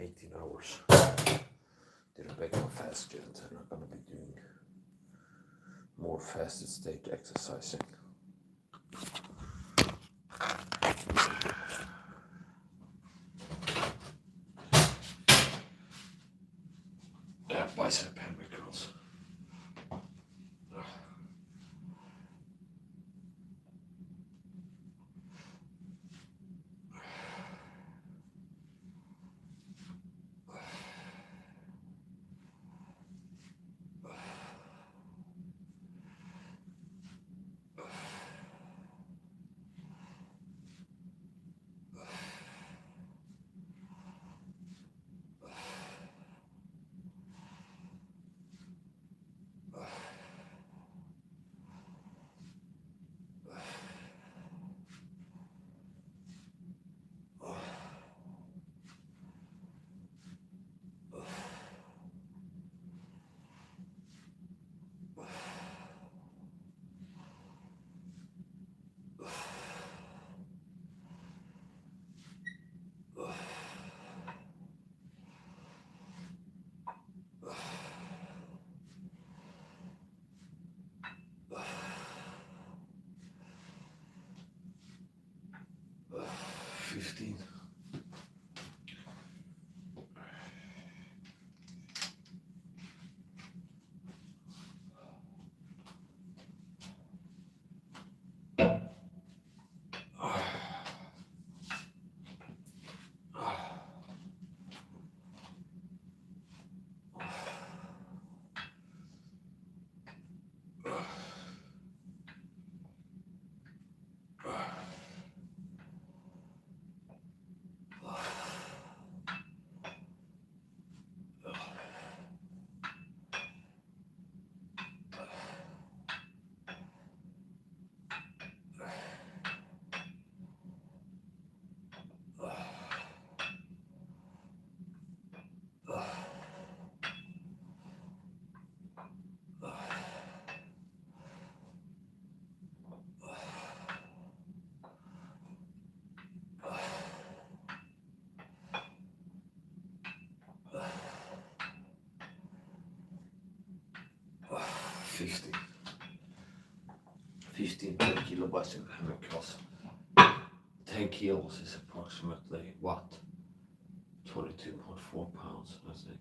18 hours. Did a regular fast and I'm not going to be doing more fasted state exercising. Bicep hammer curls. Fifteen 10 kilo bicycle hammer curls. 10 kilos is approximately what? 22.4 pounds, I think.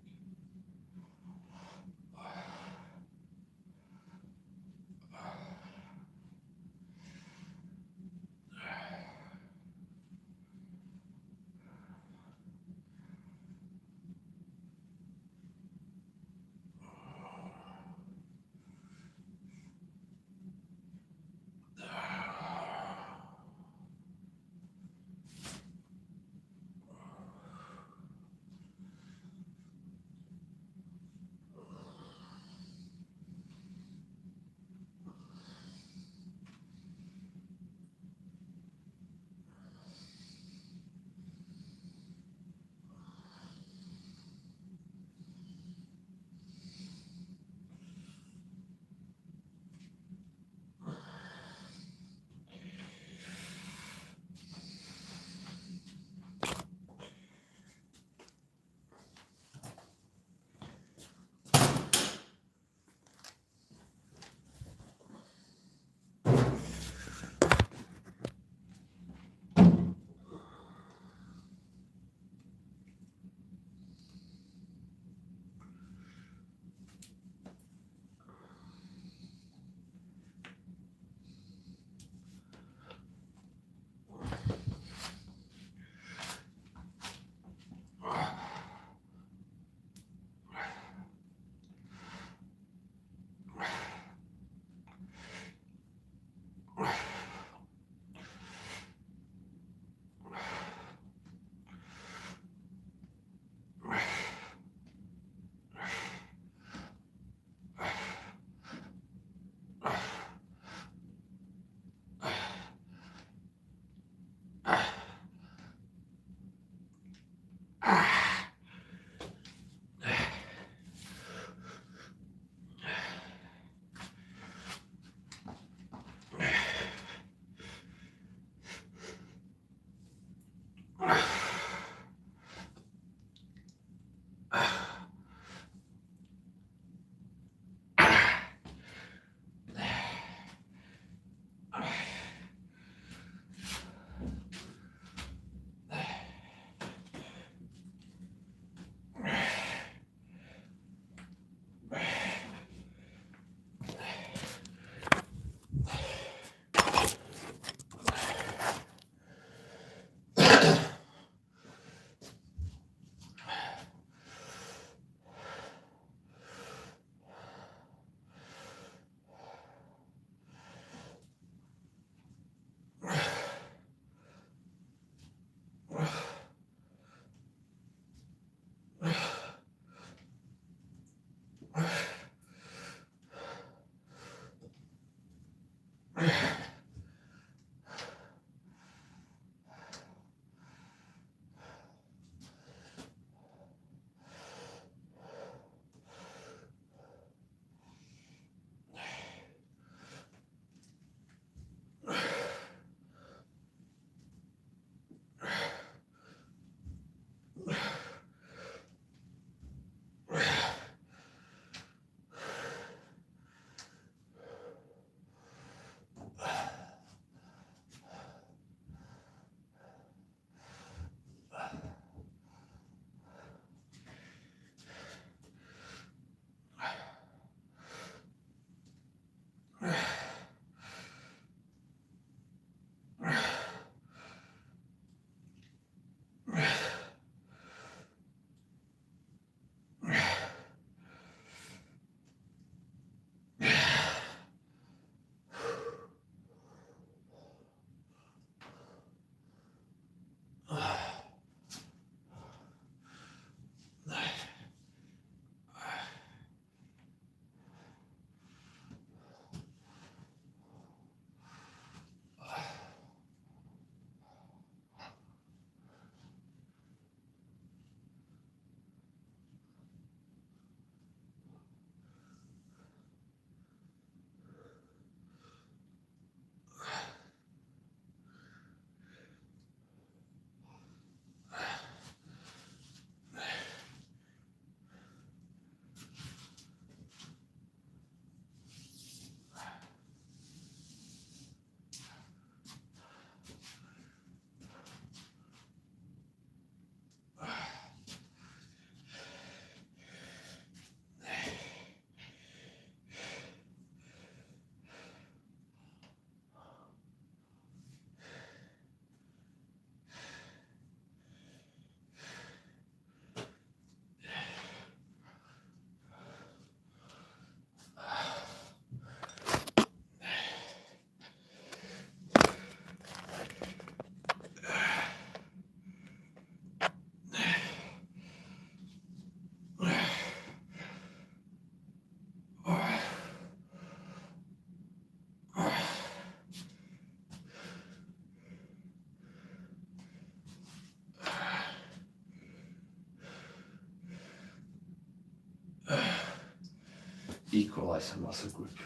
Equalizer muscle group.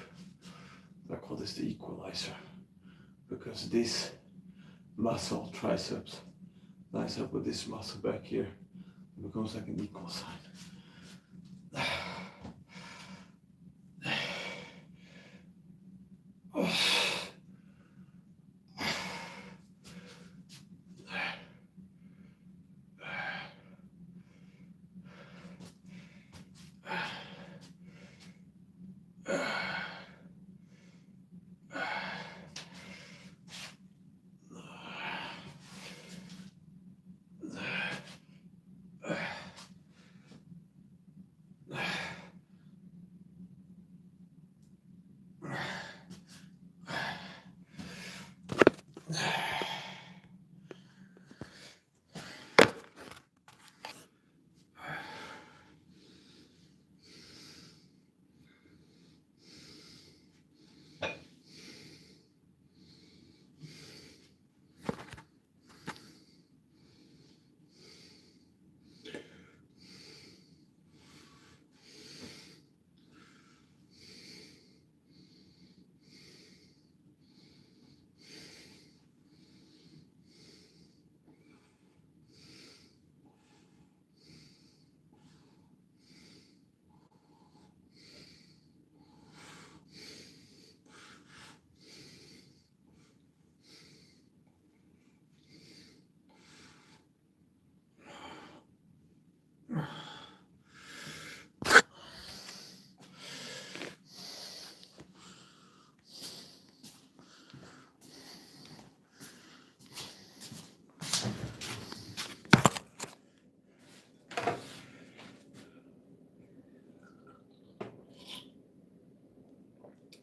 I call this the equalizer because this muscle, triceps, lines up with this muscle back here. It becomes like an equal sign.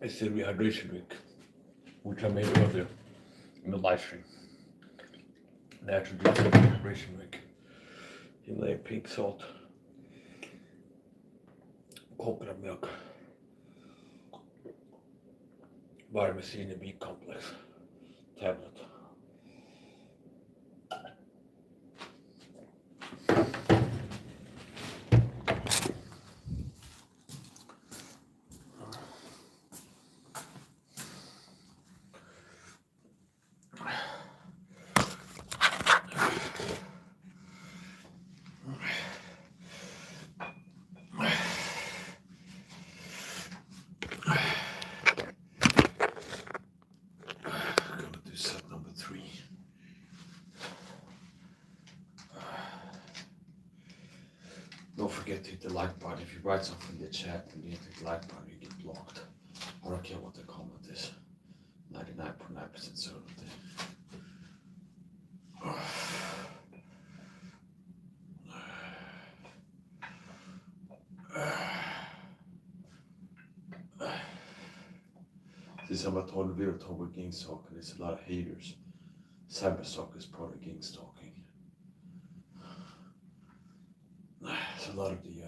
It's the rehydration drink, which I made earlier in the live stream. Natural rehydration drink. Himalayan pink salt, coconut milk, vitamin C and B complex tablet. Don't forget to hit the like button. If you write something in the chat and you hit the like button, you get blocked. I don't care what the comment is. 99.9% certainty. Since I'm a total virtual king stalking, there's a lot of haters. Cyberstalk is probably king stalking. So a lot of the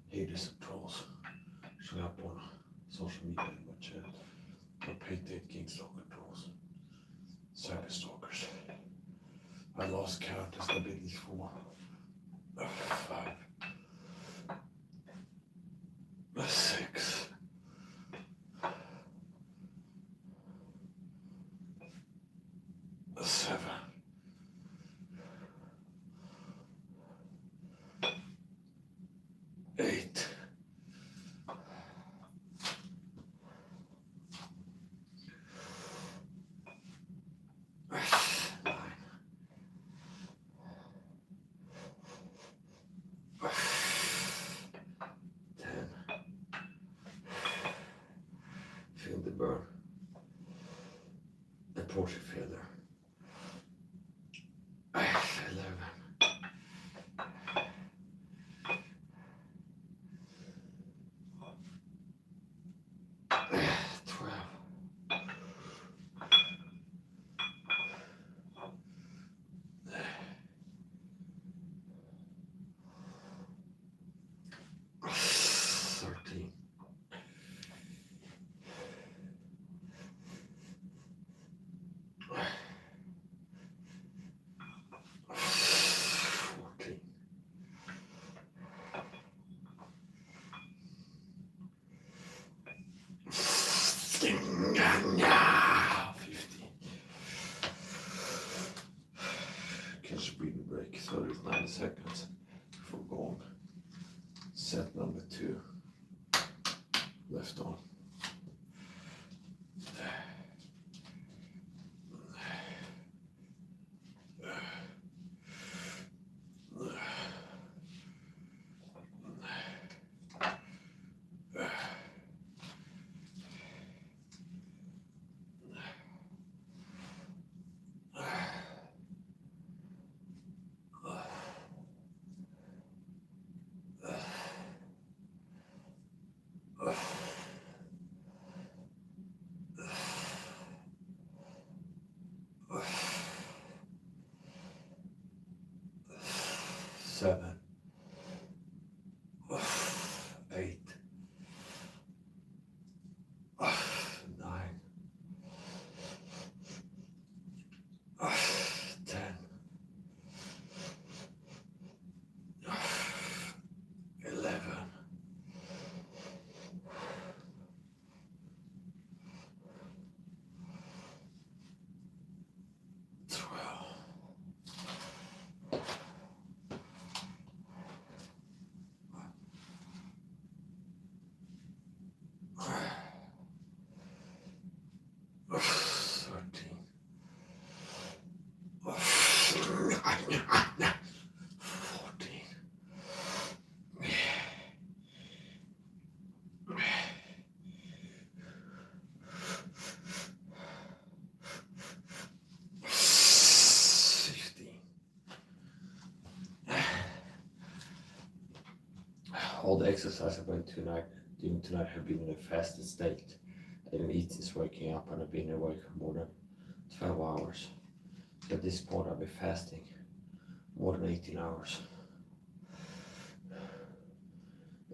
haters and trolls showing up on social media in my chat are paid king stalker trolls, cyber stalkers. I lost count. There's gonna be at least 4, 5, 6. 7. 8. 9. 10. Feel the burn. Approaching failure. 11. 12. 13. 14. 15. Catch a breathing break, 30 to 90 seconds before going. Set number 2. Left on. Seven, 8, 9, 10, 11, 12, 13, 14, 15. All the exercise I've been doing tonight have been in a fasted state. I didn't eat since waking up, and I've been awake for more than 12 hours. So at this point I'll be fasting more than 18 hours.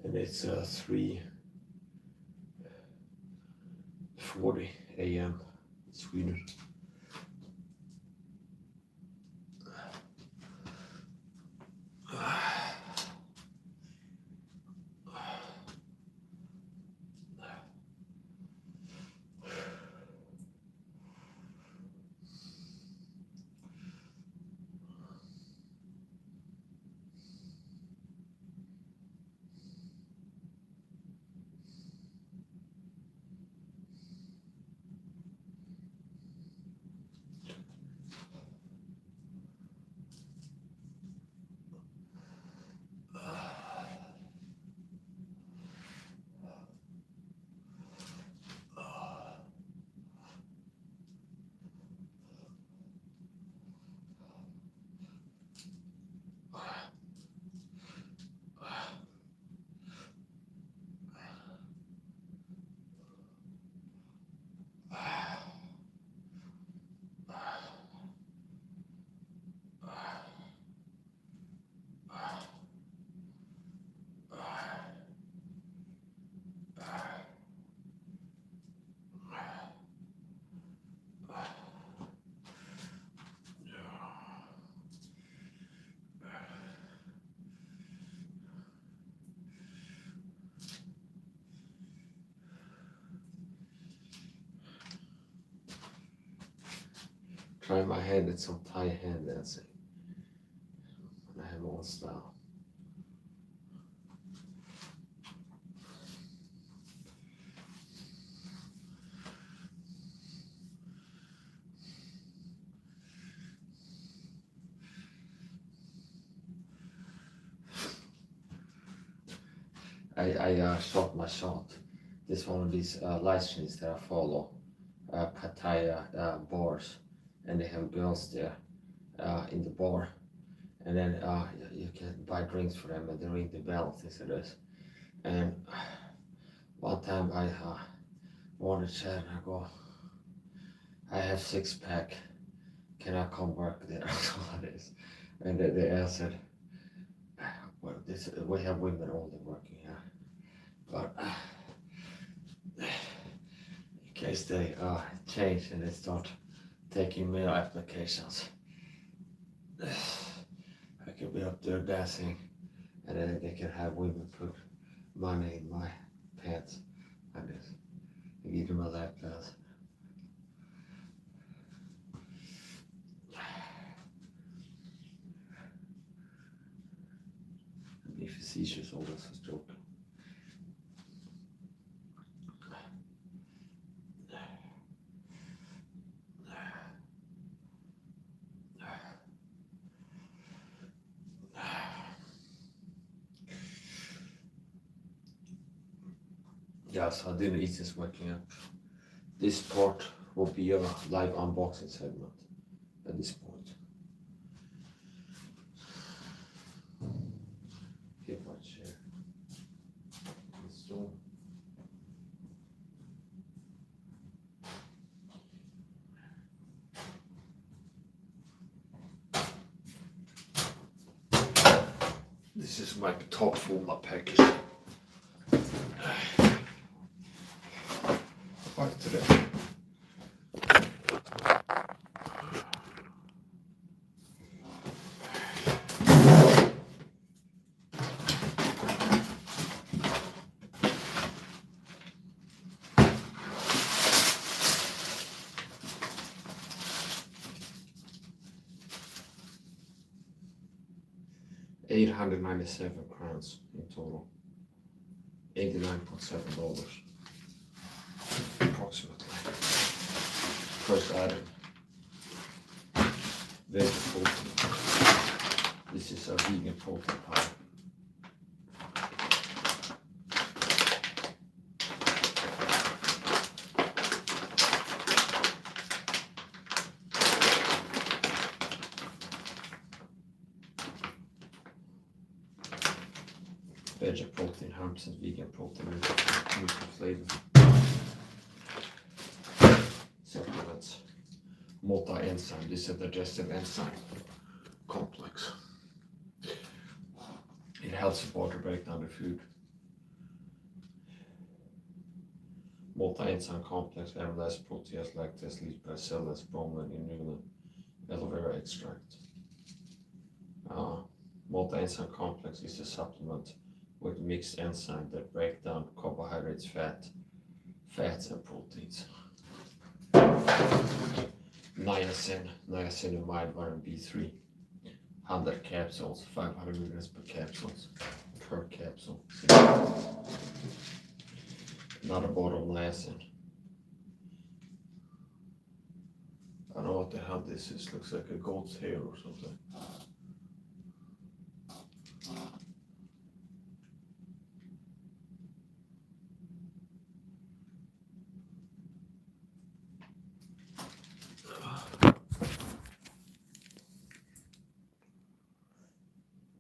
And it's 3:40 a.m. in Sweden. try my hand at some Thai hand dancing. And I have my own style. I shot my shot. This one of these live streams that I follow, Pattaya bars, and they have girls there in the bar, and then you can buy drinks for them, and they ring the bell, things like this. And one time I wanted to chat, and I go, I have 6-pack, can I come work there? And they answered, well, we have women only working here, but in case they change and they start taking male applications, I can be up there dancing, and then they can have women put money in my pants like this and give them a lap dance. Be facetious, all this was joking. Yeah, so dinner is just waking up. This part will be a live unboxing segment at this point. Keep my chair. So. This is my top folder package. Back to that. $897 in total. $89.7 approximately. First item, veg protein. This is a vegan protein powder. Veg protein, 100% vegan protein, neutral flavor. Supplements. Multi-enzyme, this is a digestive enzyme complex. It helps the body break down the food. Multi-enzyme complex, amylase, protease, lactase, leaf bacillus, bromelain, inulin, aloe vera extract. Multi-enzyme complex is a supplement with mixed enzymes that break down carbohydrates, fats and proteins. Niacinamide, vitamin B3, 100 capsules, 500 milligrams per capsule. Another bottle of niacin. I don't know what the hell this is, looks like a goat's hair or something.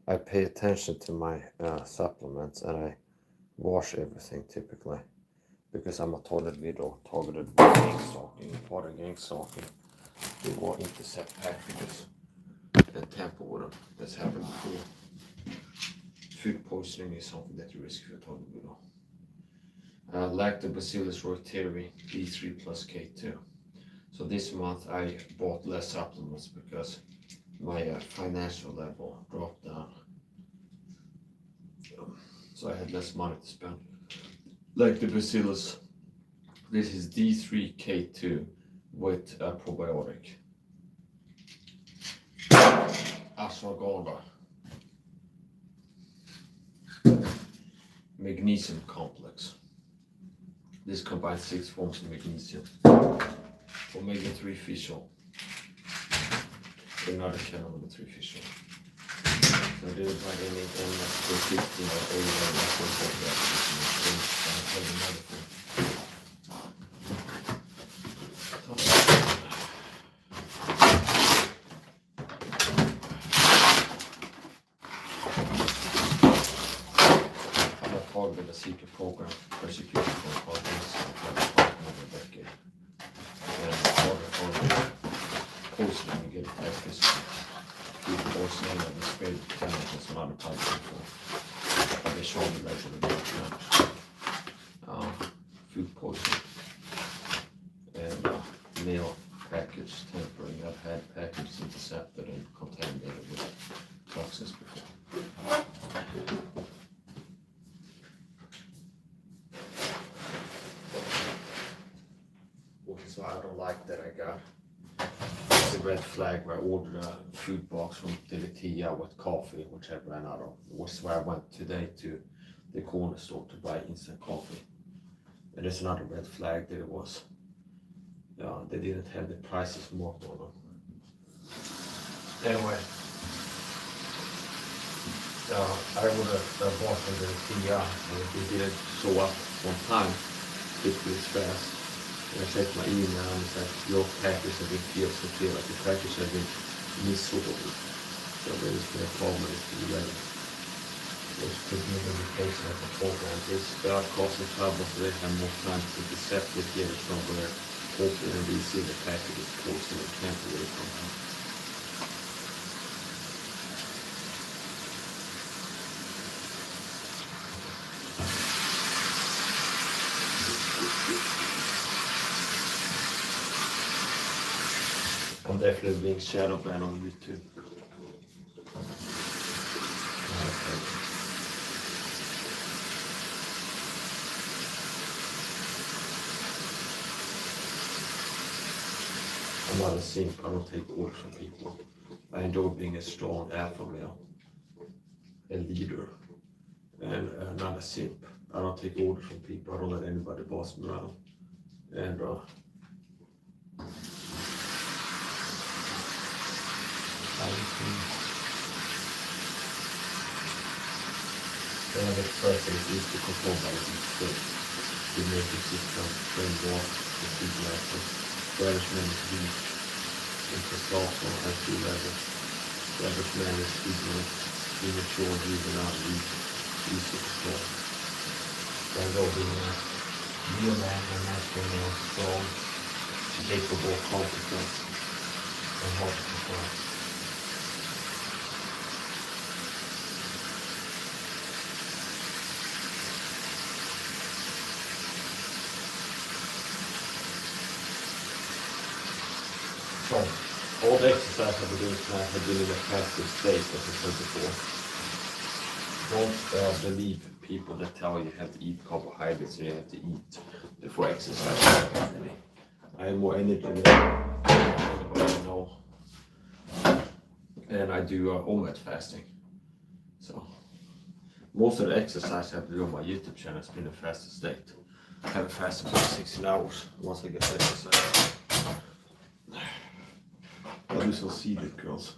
I pay attention to my supplements, and I wash everything typically because I'm a toilet video targeted by gang stalking, water gang stalking. They won't intercept packages and tamper with them. That's happened before. Food poisoning is something that you risk if you're toilet video. Lactobacillus reuteri, B3 plus K2. So this month I bought less supplements because my financial level dropped down, so I had less money to spend. Lactobacillus, this is D3K2 with a probiotic. ashwagandha. Magnesium complex. This combines 6 forms of magnesium. Omega-3 fish oil. Another channel omega-3 fish oil. So there is like any MS-15 or A1 that's another form. With a secret program, persecution for politics, and decade. And poisoning, you get access to poisoning and the spirit chemicals and other types of food. But they show you later about food poisoning and meal package tampering. I've had packages intercepted and contaminated with toxins before. So I don't like that I got the red flag where I ordered a food box from Delitia with coffee, which I ran out of. Which is where I went today to the corner store to buy instant coffee. And there's another red flag that it was, they didn't have the prices marked on them. Anyway, I ordered a box from Delitia and it didn't show up on time, particularly fast. I checked my email and it said your package has been filled, so feel like the package has been misordered. So there is a problem with the ready. Which could be an indication that the program is causing trouble, so they have more time to intercept it, get it somewhere, open and receive the package is closed and it can't away from them. I'm definitely being shadow banned on YouTube. I'm not a simp, I don't take orders from people. I enjoy being a strong alpha male, a leader, and not a simp. I don't take orders from people, I don't let anybody boss me around. And the first thing is to control by the state. The native system, framework, the supernatural, management is weak, interest also at 2 levels. The average man is ignorant, immature, juvenile, weak, easy to control. Then go being a real man and masculine, strong, capable, competent, and hard to control. So, all the exercise I've been doing tonight have been in a passive state, as I said before. Don't believe people that tell you have to eat carbohydrates or you have to eat before exercise. I have more energy than anybody know. And I do omit fasting. So, most of the exercise I have to do on my YouTube channel has been in a fasted state. I haven't fasted for 16 hours once I get exercise. I'll do some seated curls.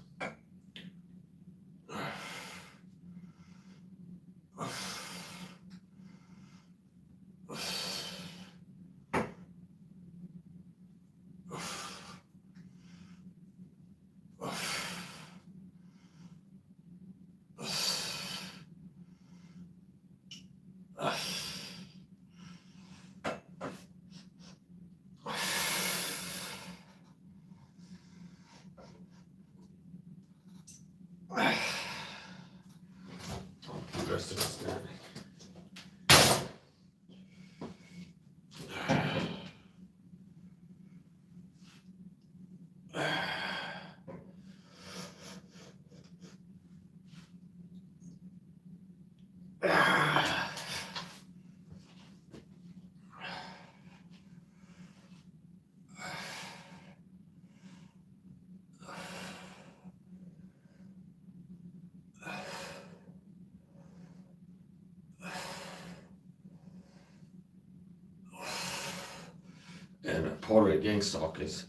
Rest of us standing. part of the gang stalk is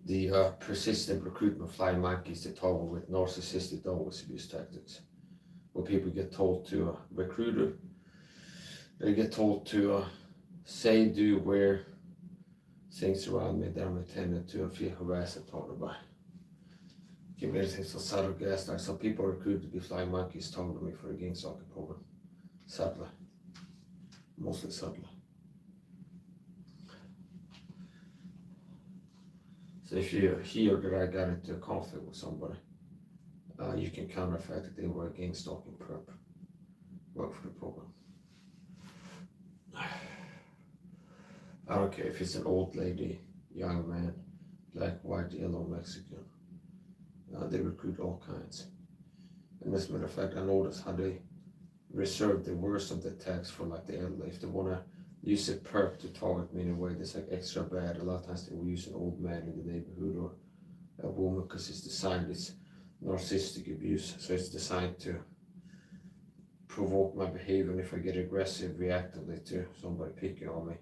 the persistent recruitment of flying monkeys they target with narcissistic dominance abuse tactics. Where people get told to recruit, they get told to say, do, wear things around me that I'm intended to feel harassed and taunted by. Give me anything so subtle gas, like some people recruited to be flying monkeys targeted me for a gang stalking program. Subtly. Mostly subtly. So if you hear that I got into a conflict with somebody, you can counter the fact that they were a gang stalking prep. Work for the program. I don't care if it's an old lady, young man, black, white, yellow, Mexican. They recruit all kinds. And as a matter of fact, I noticed how they reserve the worst of the attacks for like the elderly. If they want to use a perp to target me in a way that's like extra bad, a lot of times they will use an old man in the neighborhood or a woman, because it's designed, it's narcissistic abuse. So it's designed to provoke my behavior, and if I get aggressive reactively to somebody picking on me,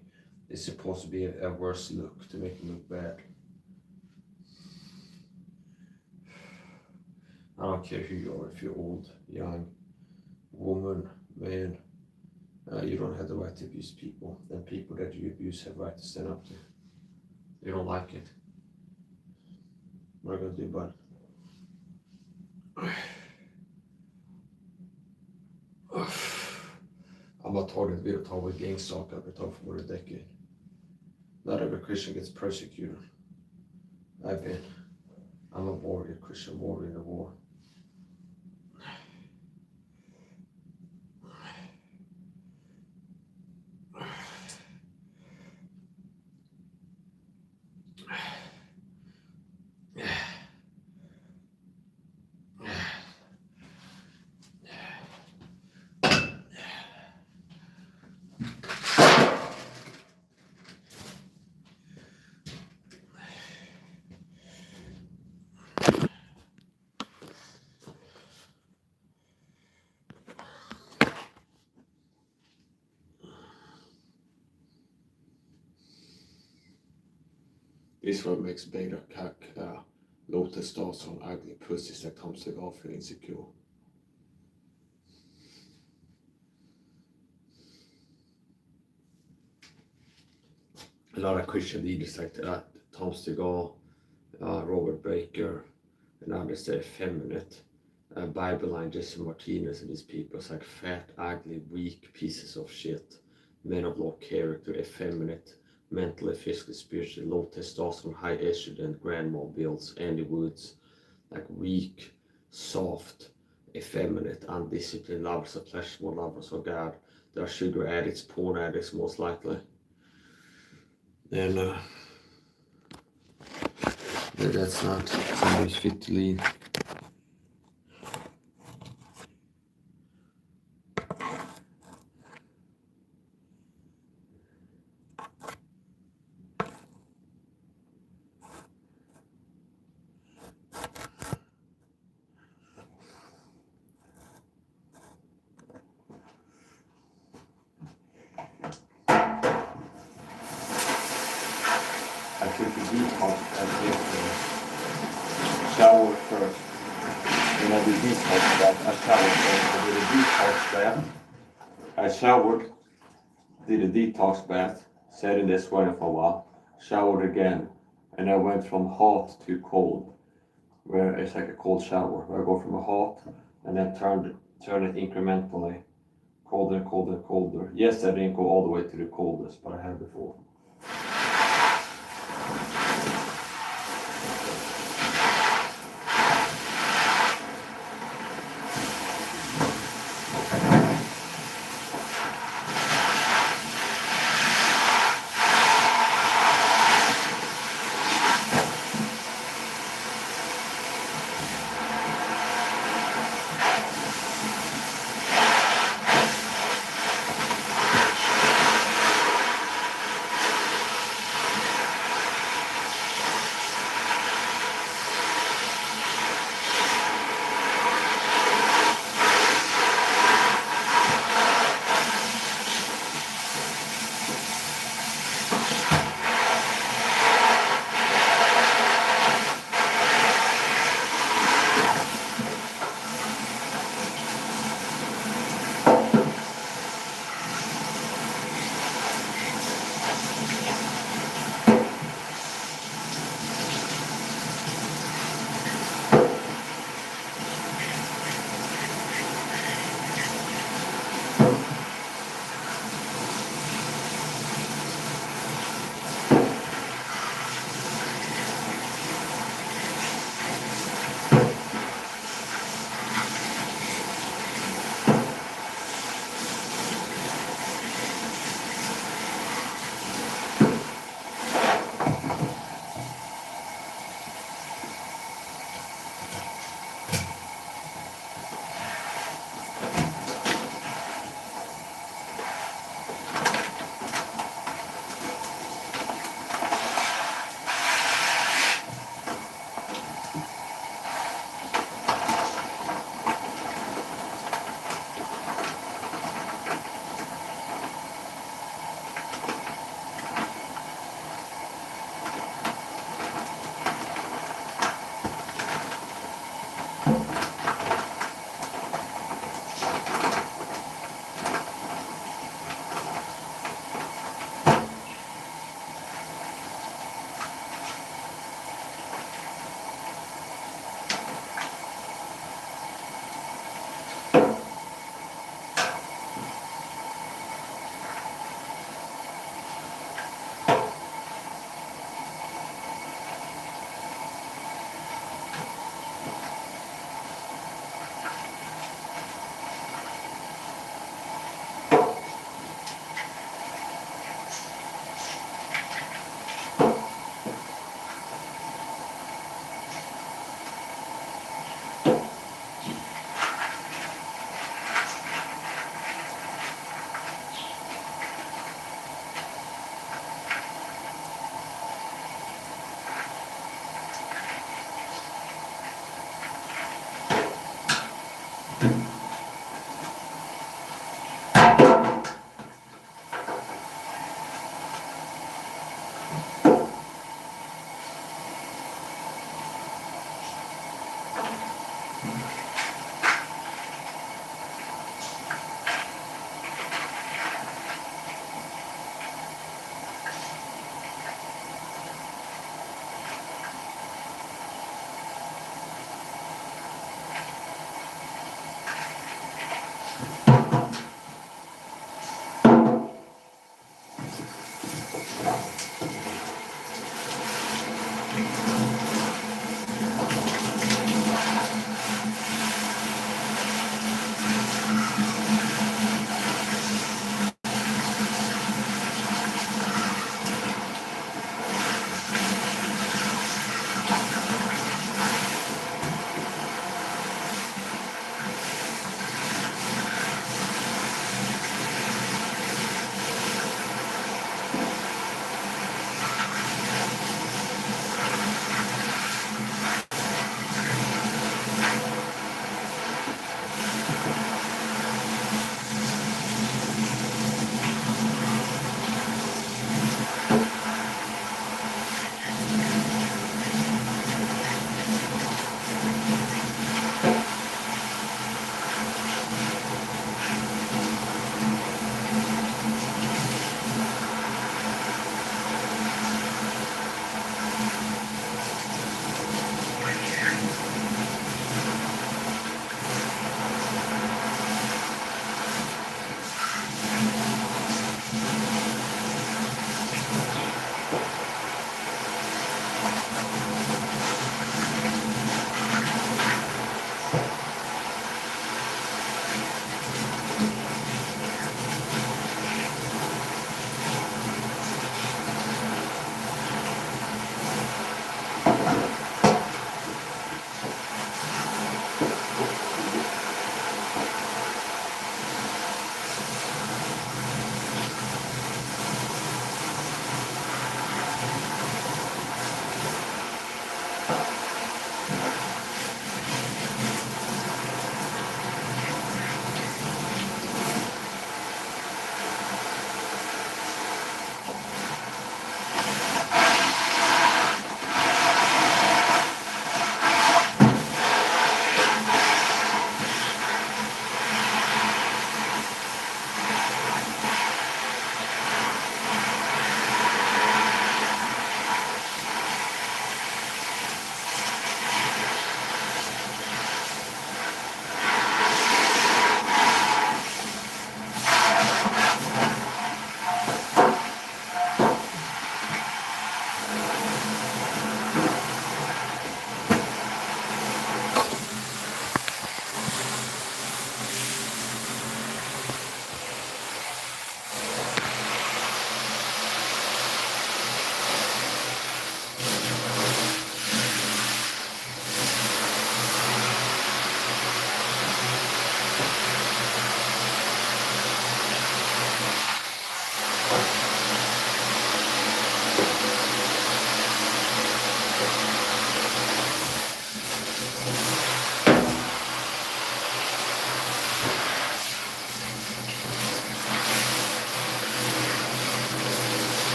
it's supposed to be a worse look, to make it look bad. I don't care who you are, if you're old, young, woman, man, you don't have the right to abuse people, and people that you abuse have right to stand up to. You don't like it. What are you gonna do about it? I'm not targeted to be a with gang stalk. I've been talking for more than a decade. Not every Christian gets persecuted. I'm a warrior, Christian warrior in the war. This is what makes beta cock, low testosterone, ugly pussies that comes to golf feel insecure. A lot of Christian leaders like that, Tom Stegall, Robert Baker, and others, they're effeminate. Bible line, Jesse Martinez and these people, it's like fat, ugly, weak pieces of shit. Men of low character, effeminate, mentally, physically, spiritually, low testosterone, high estrogen, grandma builds, Andy Woods, like weak, soft, effeminate, undisciplined, lovers of flesh, more lovers of God. They're sugar addicts, porn addicts, most likely. And that's not somebody's fit to lead. I took a detox, I did shower first. When I did detox bath, I showered first. I did a detox bath. I showered, did a detox bath, sat in this weather for a while, showered again, and I went from hot to cold, where it's like a cold shower, where I go from a hot and then turn it incrementally, colder and colder and colder. Yes, I didn't go all the way to the coldest, but I had before.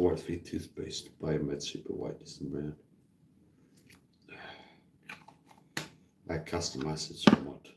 Fourth V toothpaste, Biomed Super White is the brand. I customize it somewhat.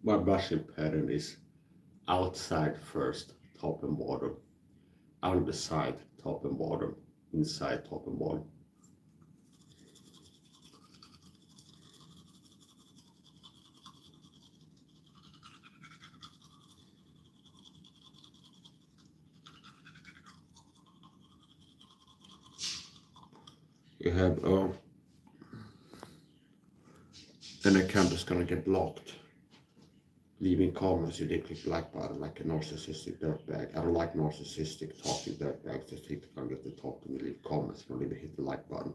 my brushing pattern is outside first, top and bottom, on the side, top and bottom, inside, top and bottom. You have then the camera's gonna get blocked. Leaving comments, you did click the like button like a narcissistic dirtbag. I don't like narcissistic talking dirtbags. Just think they're gonna get to talk to me, leave comments, don't even hit the like button.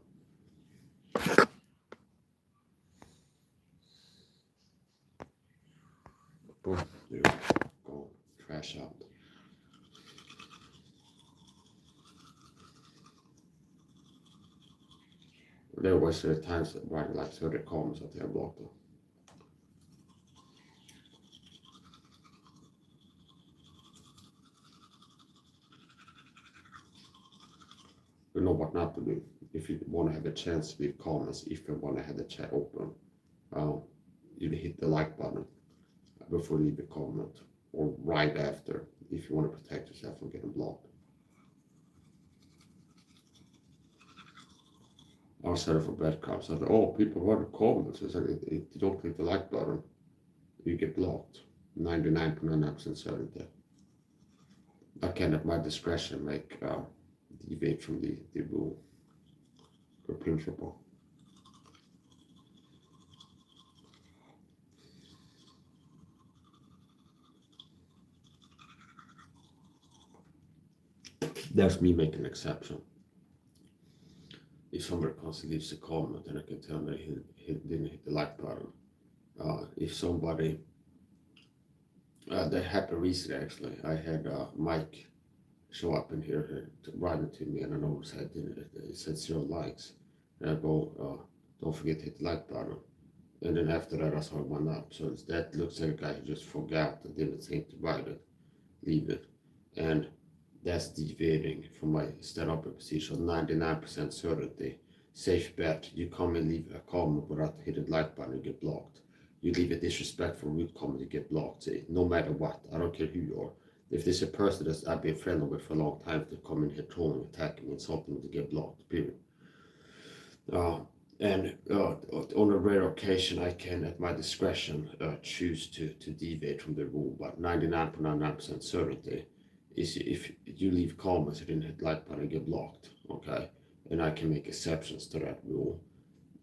Boom, there you go. Trash out. There was times writing like 30 comments that they blocked them. You know what not to do. If you want to have a chance to leave comments, if you want to have the chat open, you hit the like button before you leave a comment, or right after, if you want to protect yourself from getting blocked. I was set up for bad cops. I thought, oh, people write comments. It's like, if you don't click the like button, you get blocked. 99.99% certainty. I can, at my discretion, make deviate from the rule or principle. That's me making an exception. If somebody comes and leaves a comment, and I can tell that he didn't hit the like button. If somebody, that happened recently actually. I had Mike show up in here writing to me, and I noticed it said 0 likes. And I go, don't forget to hit the like button. And then after that, I saw it went up. So that looks like a guy who just forgot and didn't think to write it, leave it. And that's deviating from my stand-up position, 99% certainty. Safe bet, you come and leave a comment without hitting the like button, you get blocked. You leave a disrespectful, rude comment, you get blocked. See, no matter what, I don't care who you are. If there's a person that I've been friendly with for a long time, to come in here trolling, attacking me, insulting me, to get blocked, period. And on a rare occasion, I can, at my discretion, choose to deviate from the rule, but 99.99% certainty is if you leave comments, you didn't hit like button, get blocked, okay? And I can make exceptions to that rule.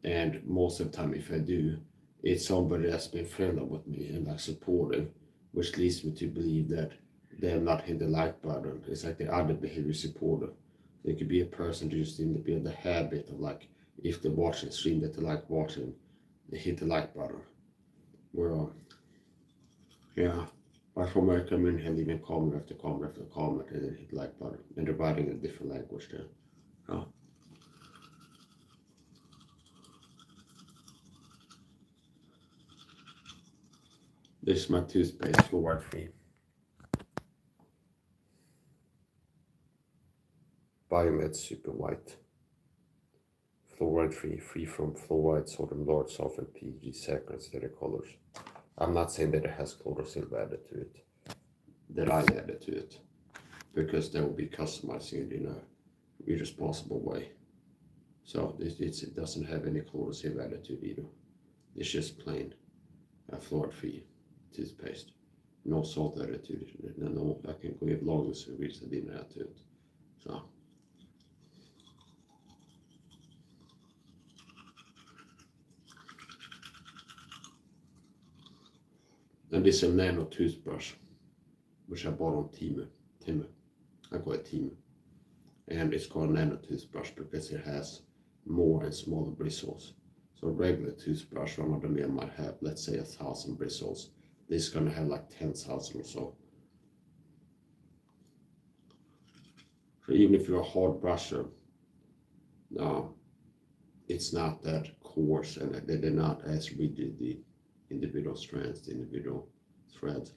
And most of the time, if I do, it's somebody that's been friendly with me and like supportive, which leads me to believe that they're not hit the like button. It's like the other behavior supportive. It could be a person just in the habit of like, if they're watching a stream that they like watching, they hit the like button. Well, yeah. But from where I come in here, leaving comment after comment after comment, and then hit like button, and they're writing a different language there. This is my toothpaste, fluoride free. Biomed super white. Fluoride free, free from fluoride, sodium lauryl, sulfate, PG, saccharides, that are colors. I'm not saying that it has chlorophyll added to it, that I added to it, because they will be customizing it in a irresponsible way. So it doesn't have any chlorophyll added to it either. It's just plain fluoride free toothpaste. No salt added to it. No, I can go as long as it reads I didn't add to it. So. And this is a nano toothbrush, which I bought on Timu. I call it Timu. And it's called nano toothbrush because it has more and smaller bristles. So a regular toothbrush, one of them might have, let's say, 1,000 bristles. This is gonna have like 10,000 or so. So even if you're a hard brusher, it's not that coarse, and they're not as rigid, the individual strands, the individual threads.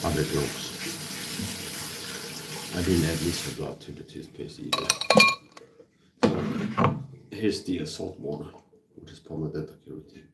other gloves. I didn't add lizard blood to the toothpaste either. So here's the salt water, which is part of my dental care routine.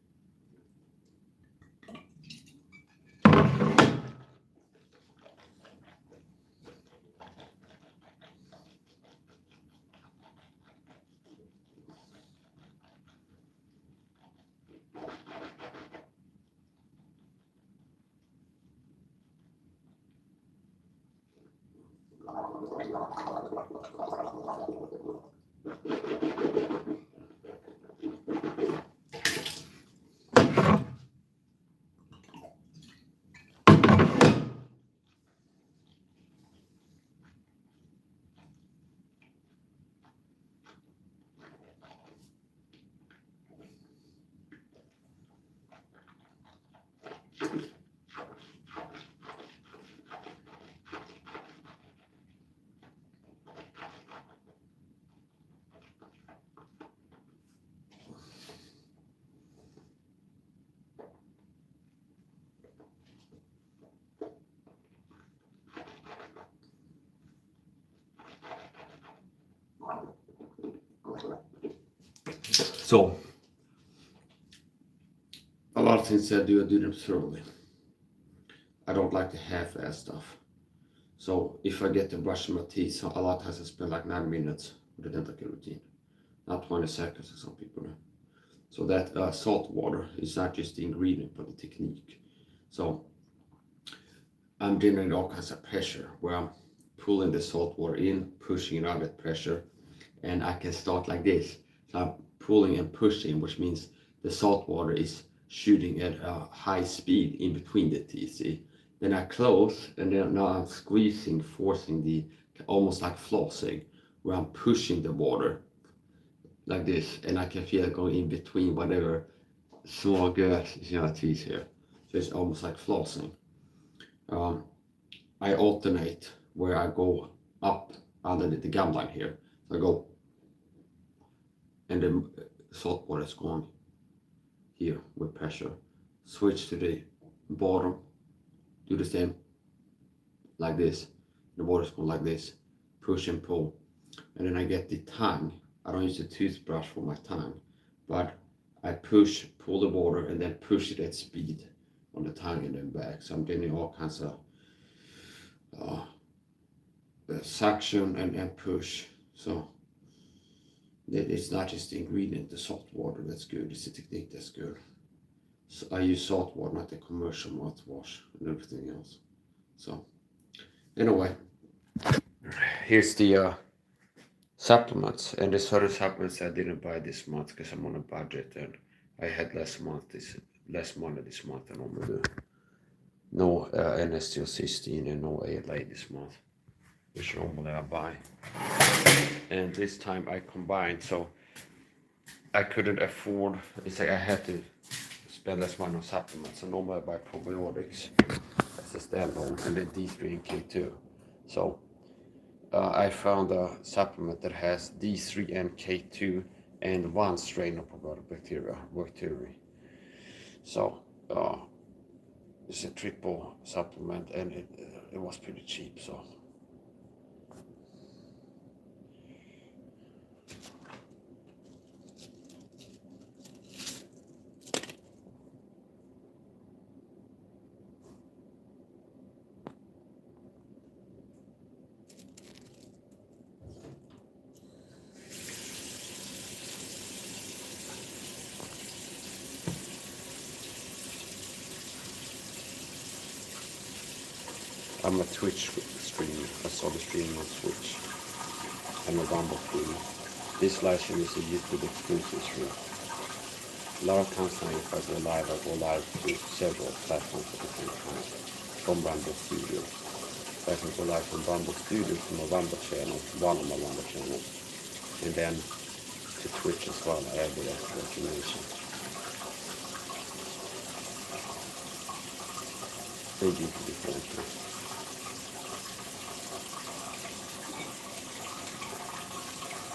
So, a lot of things I do them thoroughly. I don't like the half-ass stuff. So if I get to brush my teeth, so a lot of times I spend like 9 minutes with the dental care routine, not 20 seconds as some people do. So that salt water is not just the ingredient, but the technique. So I'm generating all kinds of pressure where I'm pulling the salt water in, pushing it out at pressure, and I can start like this. So I'm pulling and pushing, which means the salt water is shooting at a high speed in between the teeth. See? Then I close, and then now I'm squeezing, forcing the, almost like flossing, where I'm pushing the water like this, and I can feel it going in between whatever small gaps is in my teeth here. So it's almost like flossing. I alternate where I go up under the gum line here. So I go, and the salt water is going here with pressure. Switch to the bottom, do the same, like this. The water is going like this, push and pull. And then I get the tongue. I don't use a toothbrush for my tongue, but I push, pull the water, and then push it at speed on the tongue and then back. So I'm getting all kinds of suction and push. So it's not just the ingredient, the salt water that's good, it's the technique that's good. So I use salt water, not the commercial mouthwash and everything else. So anyway, here's the supplements, and the certain supplements I didn't buy this month because I'm on a budget and I had less money this month than I normally do. No N-acetylcysteine and no ALA this month, which normally I buy. And this time I combined, so I couldn't afford, it's like I had to spend less money on supplements. So normally I buy probiotics as a standalone, and then D3 and K2. So I found a supplement that has D3 and K2 and one strain of probiotic bacteria. So it's a triple supplement, and it was pretty cheap. So I'm a Twitch streamer. I saw the stream on Twitch. I'm a Rumble streamer. This live stream is a YouTube exclusive stream. A lot of times now, if I go live, I go live to several platforms at the same time from Rumble Studio. So I can go live from Rumble Studio to my Rumble channel, one of my Rumble channels, and then to Twitch as well. I have the information. They do different.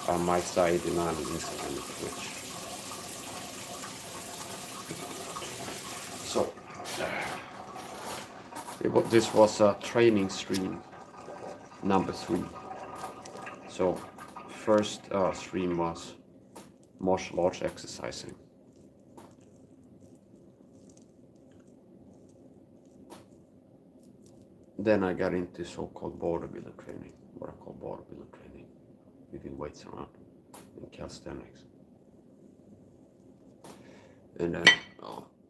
On my side, and on Instagram and Twitch. So This was a training stream number 3. So first stream was martial arts exercising. Then I got into so-called bodybuilder training, what I call bodybuilder training, moving weights around in calisthenics. And then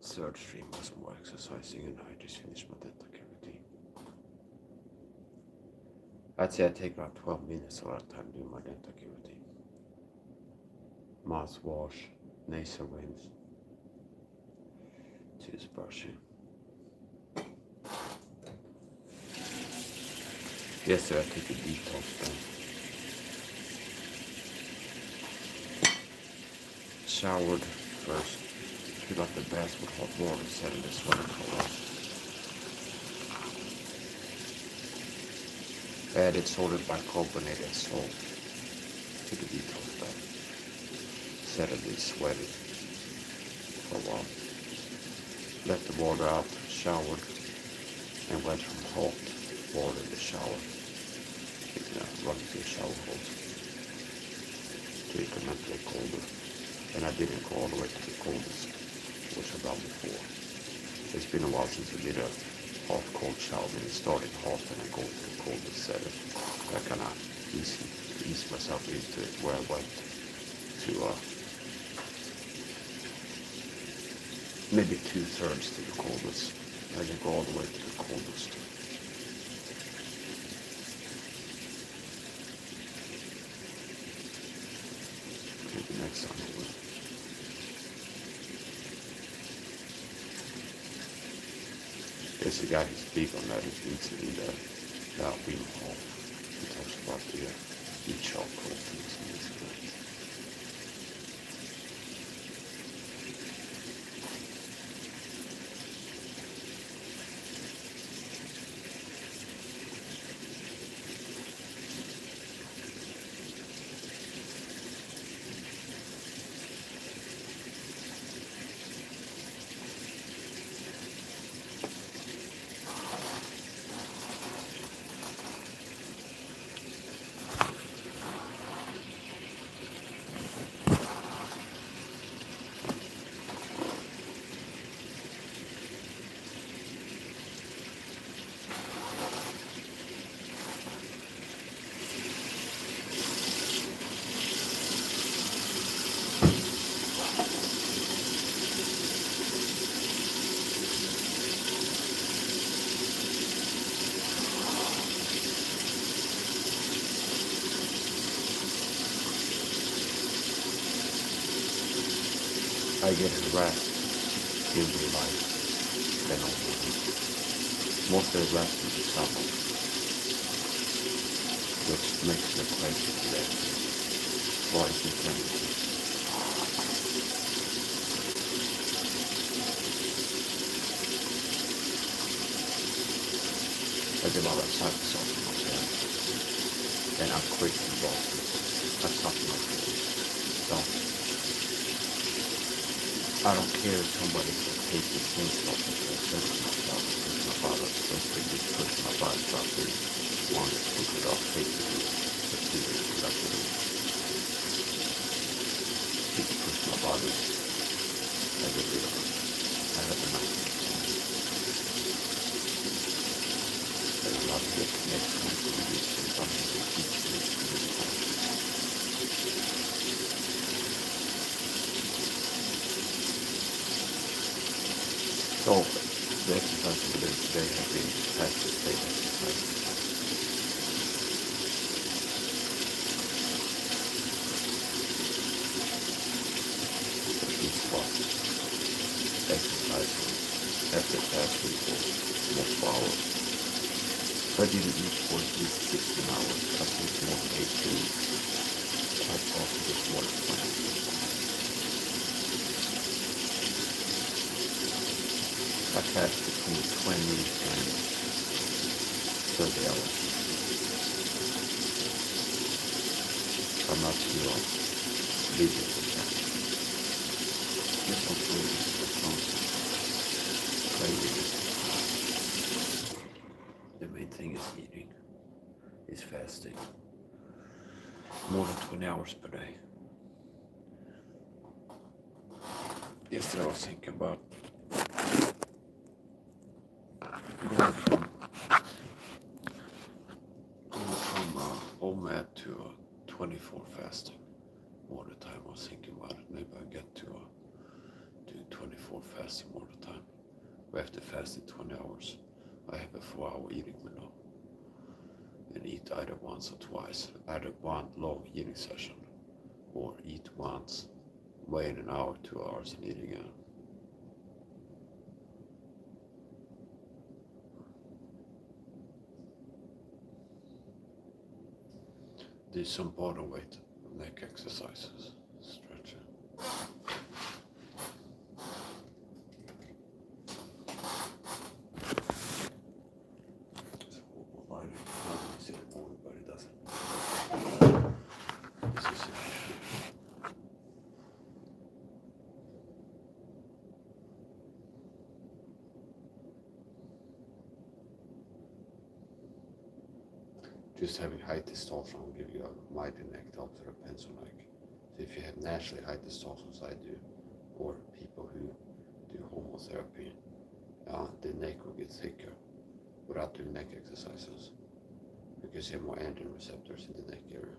third stream was more exercising, and I just finished my dental care routine. I'd say I take about 12 minutes a lot of time doing my dental care routine. Mouthwash, nasal rinse, toothbrushing. Yesterday I took a detox then. Showered first, filled up the bath with hot water, set in the sweater color. Added sodium bicarbonate and salt to the detox bath. Set it in sweaty for a while. Let the water out, showered, and went from hot water in the shower. Running through the shower hose to incrementally colder. And I didn't go all the way to the coldest, which I've done before. It's been a while since I did a hot-cold shower. When it started hot and I go to the coldest setting. I kind of ease myself into it, where I went to maybe 2/3 to the coldest. I didn't go all the way to the coldest. Maybe next time I will. There's a guy who's big on that. He's been to the Wim Hof. He talks about the eat charcoal things and this and that. I get harassed in real life than online. Most of the harassment is summer, which makes me crazy today. Why is it crazy? I did all that type of stuff to myself, and I'm quick to boss. That's something I do. So, I don't care if somebody can take the things off of the sense myself, because my father supposed to just push my body up and want to take it off, take it off, but do it productively. He can push my body, I get rid of it. I have enough. There's a lot of good connections to do something to teach me to do something. So, the exercise we did today has been passive state exercise. Each spot, exercising after fasting for multiple hours. I didn't eat for at least 16 hours, I think more than 18. I also just more than 20. I fast between 20 and 30 hours. I'm not too busy with that. Just some food, some crazy. is eating, is fasting. More than 20 hours per day. Yesterday I was thinking about going from OMAD to 24 fasting. More the time I was thinking about it. Maybe I get to do 24 fasting more the time. We have to fast in 20 hours. I have a 4-hour eating window. And eat either once or twice. Either one long eating session. Or eat once, wait an hour, 2 hours and eat again. Do some body weight neck exercises. Stretching. But it doesn't. This is it. Just having high testosterone will give you a mighty neck to the pencil neck. So if you have naturally high testosterone, as I do, or people who do hormone therapy, the neck will get thicker without doing neck exercises because you have more androgen receptors in the neck area.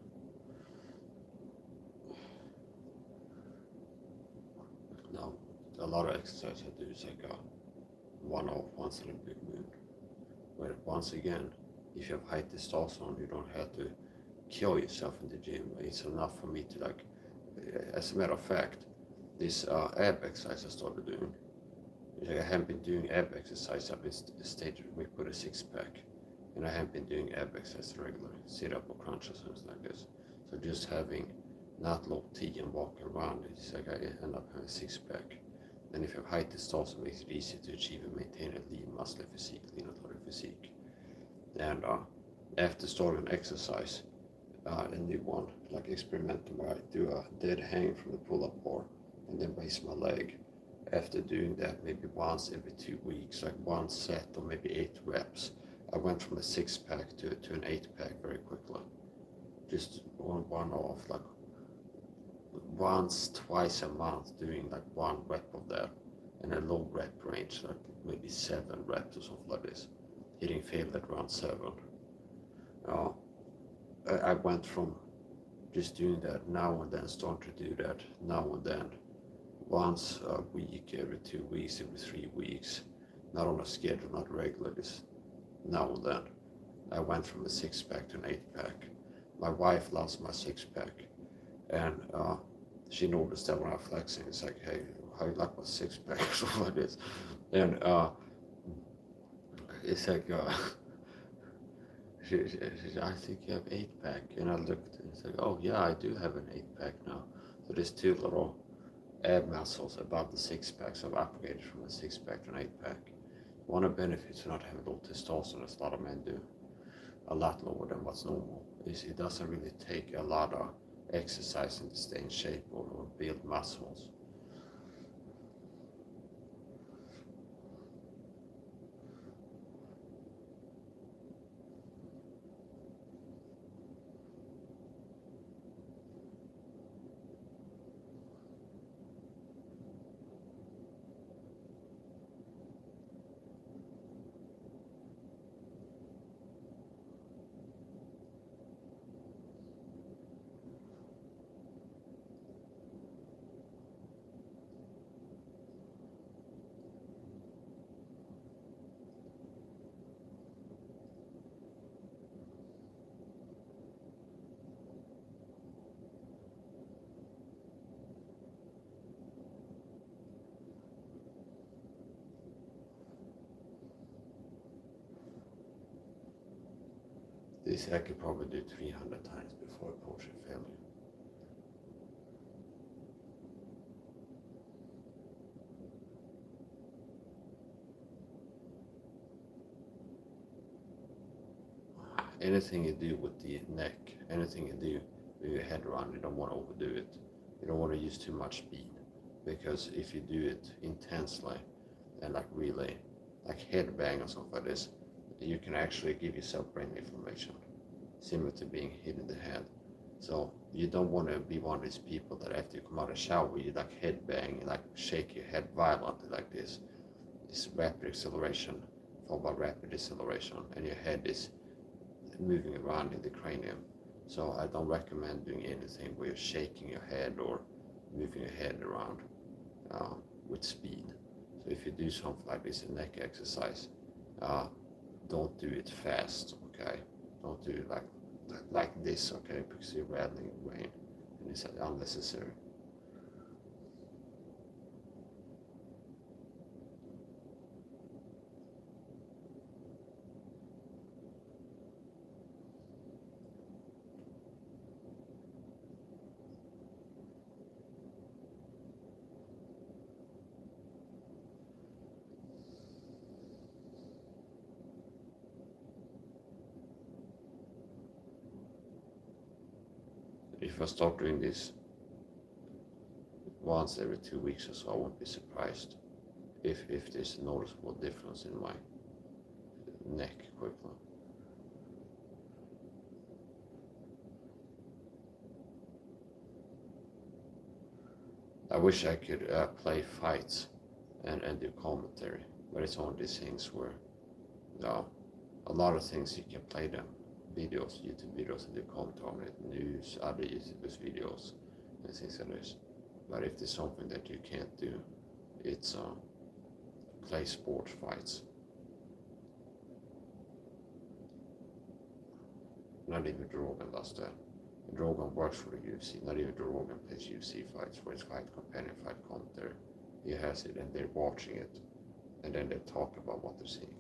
Now, a lot of exercise I do is like a one-off, once in a big moon. Where once again, if you have high testosterone, you don't have to kill yourself in the gym. It's enough for me to like, as a matter of fact, this ab exercise I started doing, I haven't been doing ab exercise, I've been stated we put a 6-pack, and I haven't been doing ab exercise regularly, sit up or crunches and things like this. So just having not low T and walking around, it's like I end up having a 6-pack. And if you have high testosterone, it makes it easy to achieve and maintain a lean muscular physique, lean athletic physique. And after starting exercise, a new one, like experimental, where I do a dead hang from the pull-up bar and then raise my leg. After doing that maybe once every 2 weeks, like one set or maybe 8 reps, I went from a 6-pack to an 8-pack very quickly. Just one off, like once, twice a month, doing like 1 rep of that, and a low rep range, like maybe 7 reps or something like this. Hitting failed at around 7. I went from just doing that now and then, starting to do that now and then, once a week, every 2 weeks, every 3 weeks, not on a schedule, not regular, just now and then. I went from a 6-pack to an 8-pack. My wife loves my 6-pack, and she noticed that when I'm flexing, it's like, hey, how you like my 6-pack or something like this. And it's like, she said, I think you have 8-pack. And I looked and it's like, oh yeah, I do have an 8-pack now. So there's 2 little ab muscles above the 6-pack. So I've upgraded from a 6-pack to an 8-pack. One of the benefits of not having low testosterone, as a lot of men do, a lot lower than what's normal, is it doesn't really take a lot of exercise to stay in shape or build muscles. This I could probably do 300 times before approaching failure. Anything you do with the neck, anything you do with your head around, you don't want to overdo it. You don't want to use too much speed, because if you do it intensely and like really, like head bang or something like this, you can actually give yourself brain inflammation, similar to being hit in the head. So you don't want to be one of these people that after you come out of the shower, you like head bang, you like shake your head violently like this. It's rapid acceleration followed by rapid deceleration, and your head is moving around in the cranium. So I don't recommend doing anything where you're shaking your head or moving your head around with speed. So if you do something like this, a neck exercise, don't do it fast, okay? Don't do it like this, okay? Because you're rattling your brain, and it's unnecessary. If I start doing this once every 2 weeks or so, I won't be surprised if there's a noticeable difference in my neck equivalent. I wish I could play fights and do commentary, but it's one of these things where a lot of things you can play them, videos, YouTube videos, and do commentary on it, news, other YouTubers videos, and things like this. But if there's something that you can't do, it's play sports fights. Not even Drogan does that. Drogan works for the UFC. Not even Drogan plays UFC fights where it's fight companion, fight commentary. He has it and they're watching it, and then they talk about what they're seeing.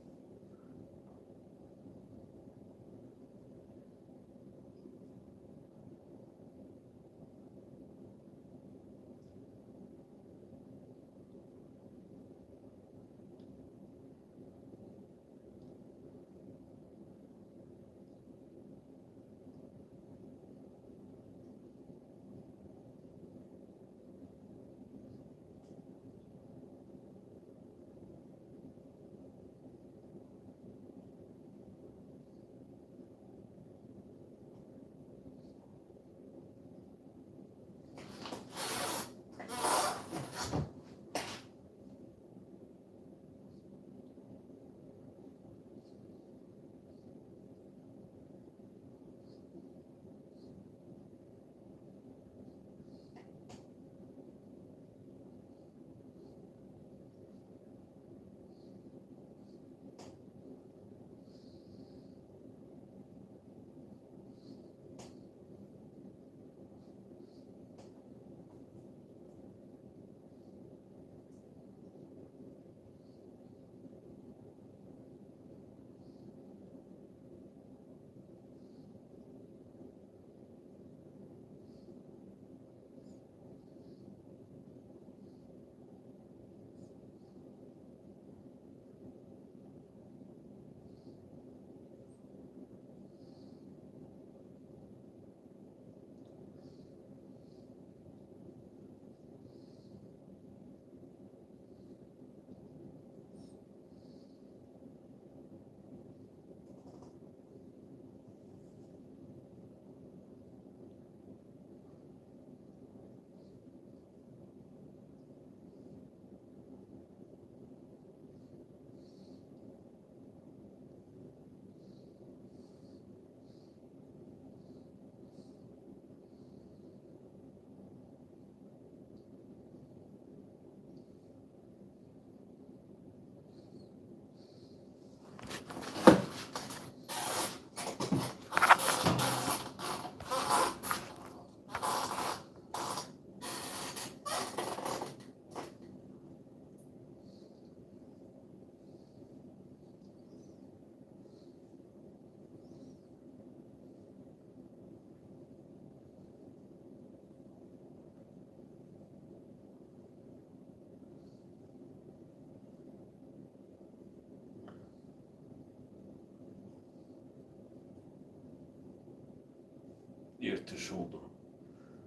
Ear to shoulder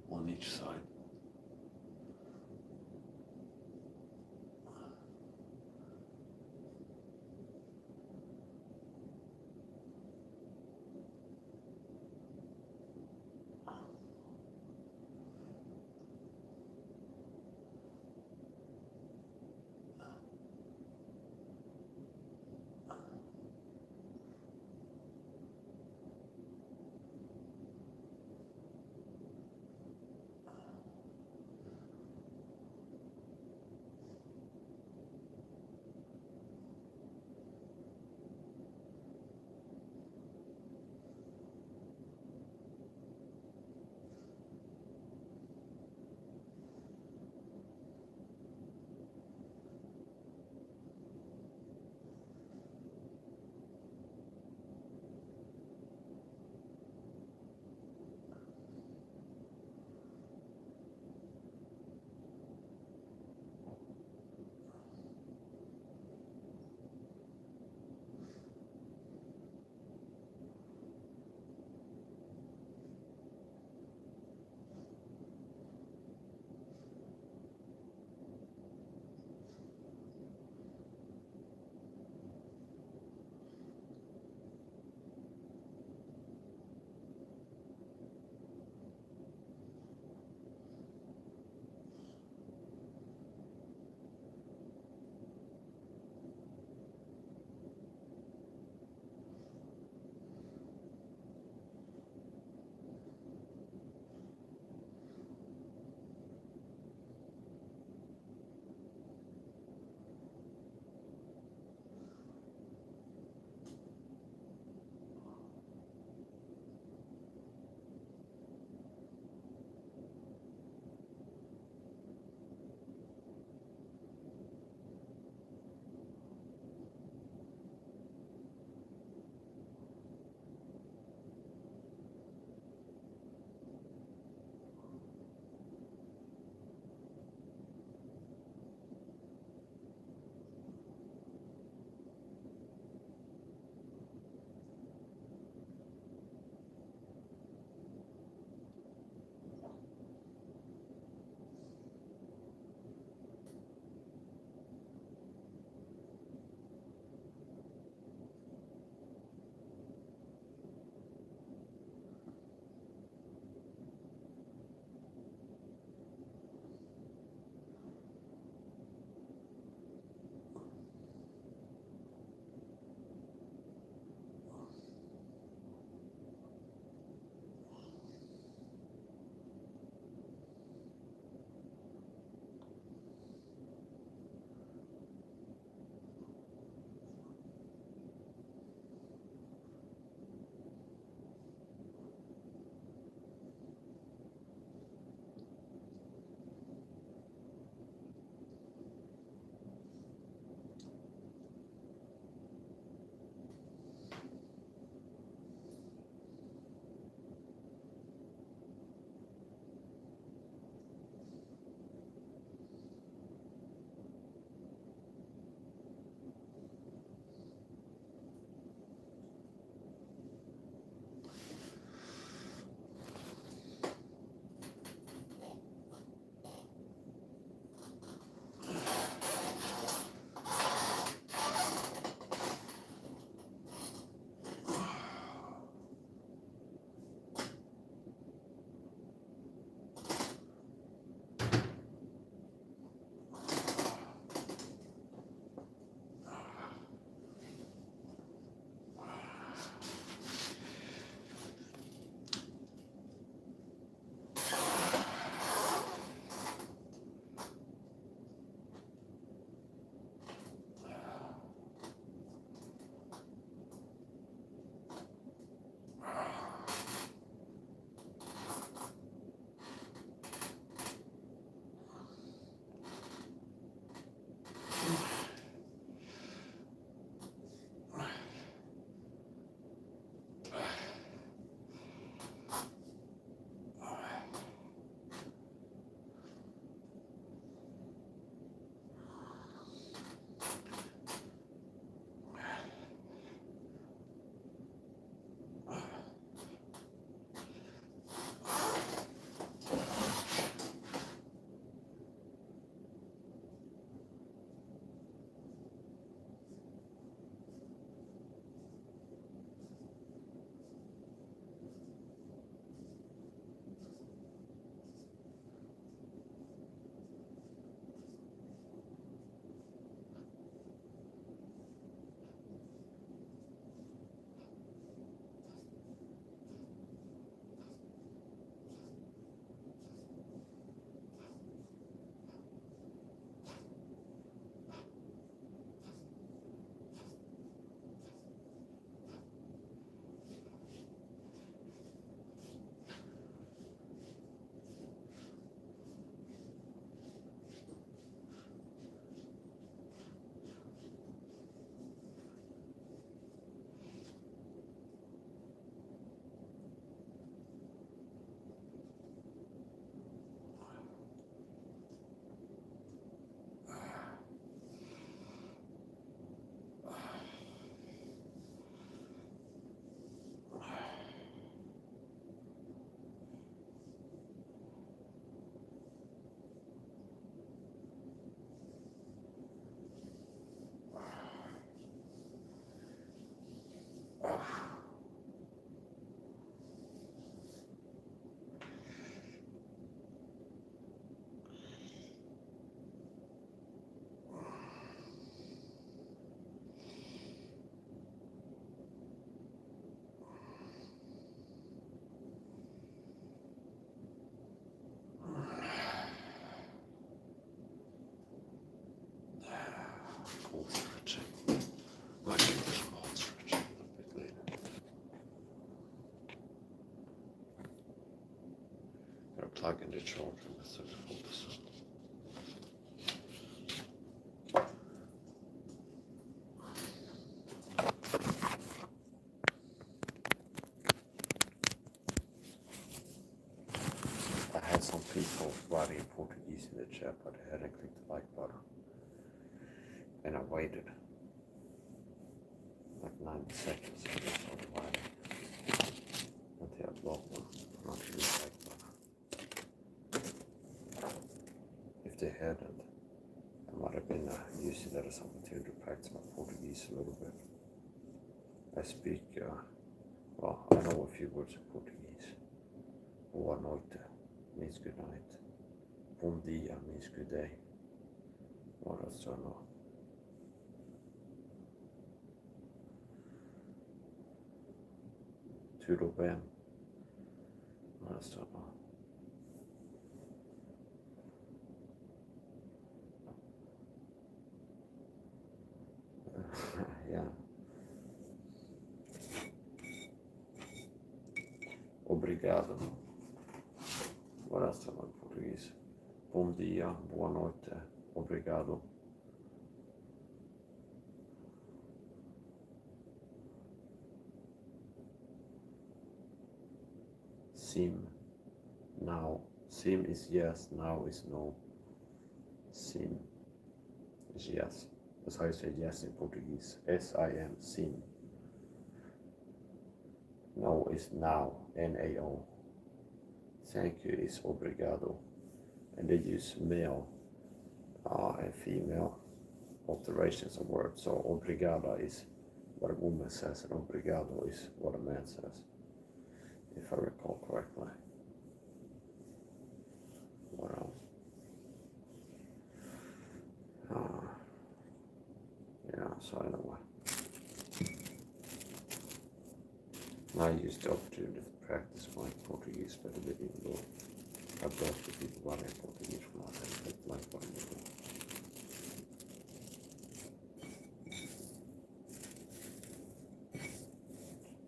on each side. plug in the charger method for this one. I had some people writing in Portuguese in the chat, but I hadn't clicked the like button. And I waited like 90 seconds and I started writing until I blocked them from actually the like button. If they hadn't, I might have been using that as an opportunity to practice my Portuguese a little bit. I speak, well, I know a few words of Portuguese. Boa noite means good night. Bom dia means good day. What else do I know? Tudo bem. What else do I know? Yeah. Obrigado. What else do I know in Portuguese? Bom dia, boa noite, obrigado. Sim, now. Sim is yes, now is no. Sim is yes. That's how you say yes in Portuguese. S-I-M, sim. No is now, N-A-O. Thank you is obrigado. And they use male and female alterations of words. So obrigada is what a woman says, and obrigado is what a man says, if I recall correctly. What else? Yeah, so anyway. I used the opportunity to practice my Portuguese better than even though I brought the people running Portuguese from out there, like what I'm doing.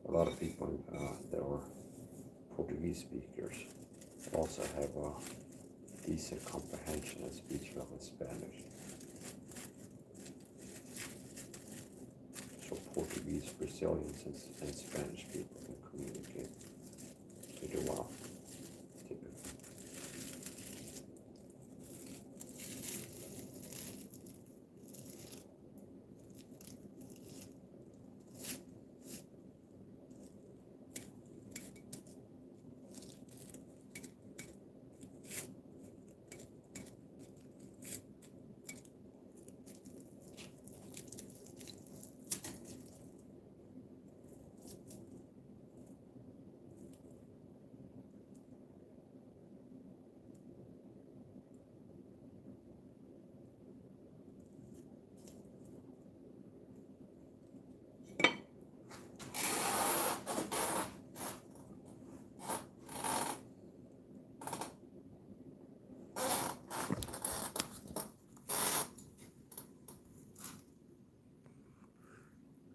A lot of people that are Portuguese speakers also have a decent comprehension and speech level in Spanish. So Portuguese, Brazilians, and Spanish people can communicate pretty well, typically.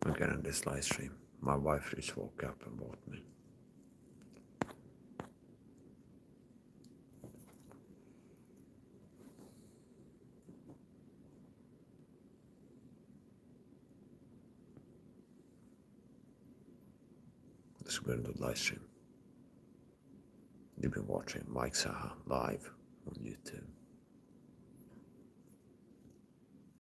Again in this live stream, my wife just woke up and woke me. Let's go into the live stream. You've been watching Mike Saha live on YouTube.